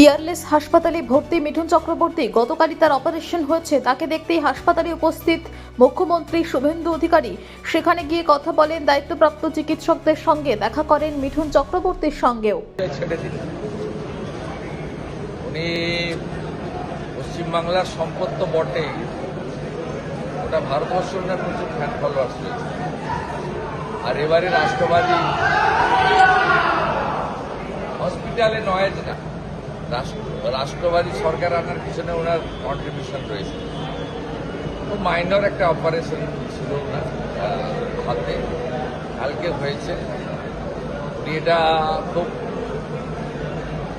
Peerless হাসপাতালে ভর্তি মিঠুন চক্রবর্তী। গতকালই তার অপারেশন হয়েছে। তাকে দেখতেই হাসপাতালে উপস্থিত মুখ্যমন্ত্রী শুভেন্দু অধিকারী। সেখানে গিয়ে কথা বলেন দায়িত্বপ্রাপ্ত চিকিৎসকদের সঙ্গে, দেখা করেন মিঠুন চক্রবর্তীর সঙ্গেও। উনি পশ্চিমবাংলার সম্পদ তো বটেই, ওটা ভারতবর্ষ ওনার প্রচুর ফ্যান ফলোয়ার্স রয়েছে। আর এবারে রাষ্ট্রবাদী হসপিটালে নয় না, রাষ্ট্রবাদী সরকার আনার পিছনে ওনার কন্ট্রিবিউশন রয়েছে। খুব মাইনর একটা অপারেশন ছিল ওনার হাতে, কালকে হয়েছে। উনি এটা খুব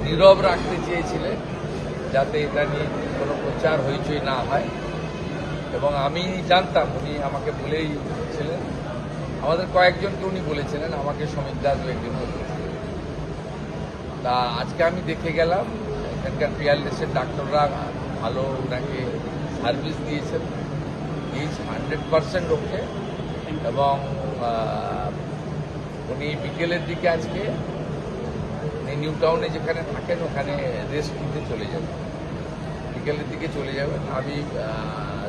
নীরব রাখতে চেয়েছিলেন, যাতে এটা নিয়ে কোনো প্রচার হইচই না হয়। এবং আমি জানতাম, উনি আমাকে বলেইছিলেন, আমাদের কয়েকজনকে উনি বলেছিলেন, আমাকে সমীর দাস একজন বলেছিলেন। তা আজকে আমি দেখে গেলাম, এখানকার পিয়ারলেসের ডাক্তাররা ভালো ওনাকে সার্ভিস দিয়েছেন, ইজ 100% ওকে। এবং উনি বিকেলের দিকে আজকে নিউ টাউনে যেখানে থাকেন ওখানে রেস্ট নিতে চলে যাবেন, বিকেলের দিকে চলে যাবেন। আমি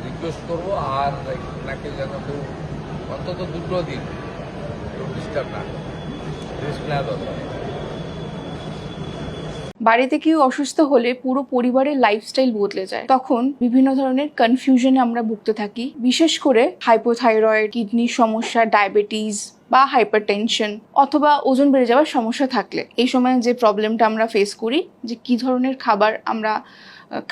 রিকোয়েস্ট করবো আর ওনাকে যেন কেউ অন্তত 2 দিন কেউ ডিস্টার্ব না করে, রেস্ট নেওয়া দরকার। বাড়িতে কেউ অসুস্থ হলে পুরো পরিবারের লাইফস্টাইল বদলে যায়, তখন বিভিন্ন ধরনের কনফিউশনে আমরা ভুগতে থাকি। বিশেষ করে হাইপোথাইরয়েড, কিডনির সমস্যা, ডায়াবেটিস বা হাইপারটেনশন অথবা ওজন বেড়ে যাওয়ার সমস্যা থাকলে এই সময় যে প্রবলেমটা আমরা ফেস করি, যে কি ধরনের খাবার আমরা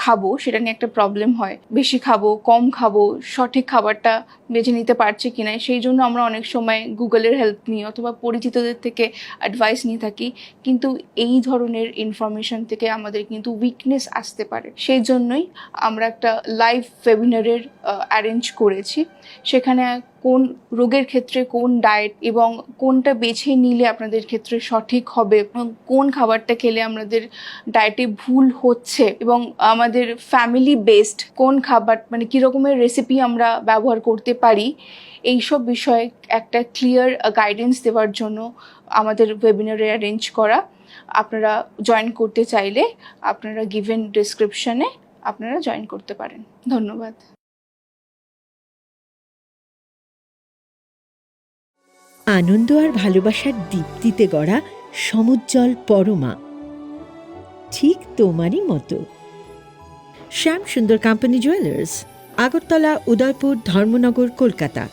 খাবো সেটা নিয়ে একটা প্রবলেম হয়। বেশি খাবো, কম খাবো, সঠিক খাবারটা বেছে নিতে পারছি কিনা, সেই জন্য আমরা অনেক সময় গুগলের হেল্প নিই অথবা পরিচিতদের থেকে অ্যাডভাইস নিয়ে থাকি। কিন্তু এই ধরনের ইনফরমেশন থেকে আমাদের কিন্তু উইকনেস আসতে পারে। সেই জন্যই আমরা একটা লাইভ ওয়েবিনারের অ্যারেঞ্জ করেছি। সেখানে কোন রোগের ক্ষেত্রে কোন ডায়েট এবং কোনটা বেছে নিলে আপনাদের ক্ষেত্রে সঠিক হবে, এবং কোন খাবারটা খেলে আমাদের ডায়েটে ভুল হচ্ছে, এবং আমাদের ফ্যামিলি বেসড কোন খাবার, মানে কী রকমের রেসিপি আমরা ব্যবহার করতে পারি, এইসব বিষয়ে একটা ক্লিয়ার গাইডেন্স দেওয়ার জন্য আমাদের ওয়েবিনারে অ্যারেঞ্জ করা। আপনারা জয়েন করতে চাইলে আপনারা গিভেন ডেসক্রিপশনে আপনারা জয়েন করতে পারেন। ধন্যবাদ। আনন্দ আর ভালোবাসার দীপ্তিতে গড়া সমুজ্জ্বল পরমা, ঠিক তোমারই মতো। শ্যাম সুন্দর কোম্পানি জুয়েলার্স, আগরতলা, উদয়পুর, ধর্মনগর, কলকাতা।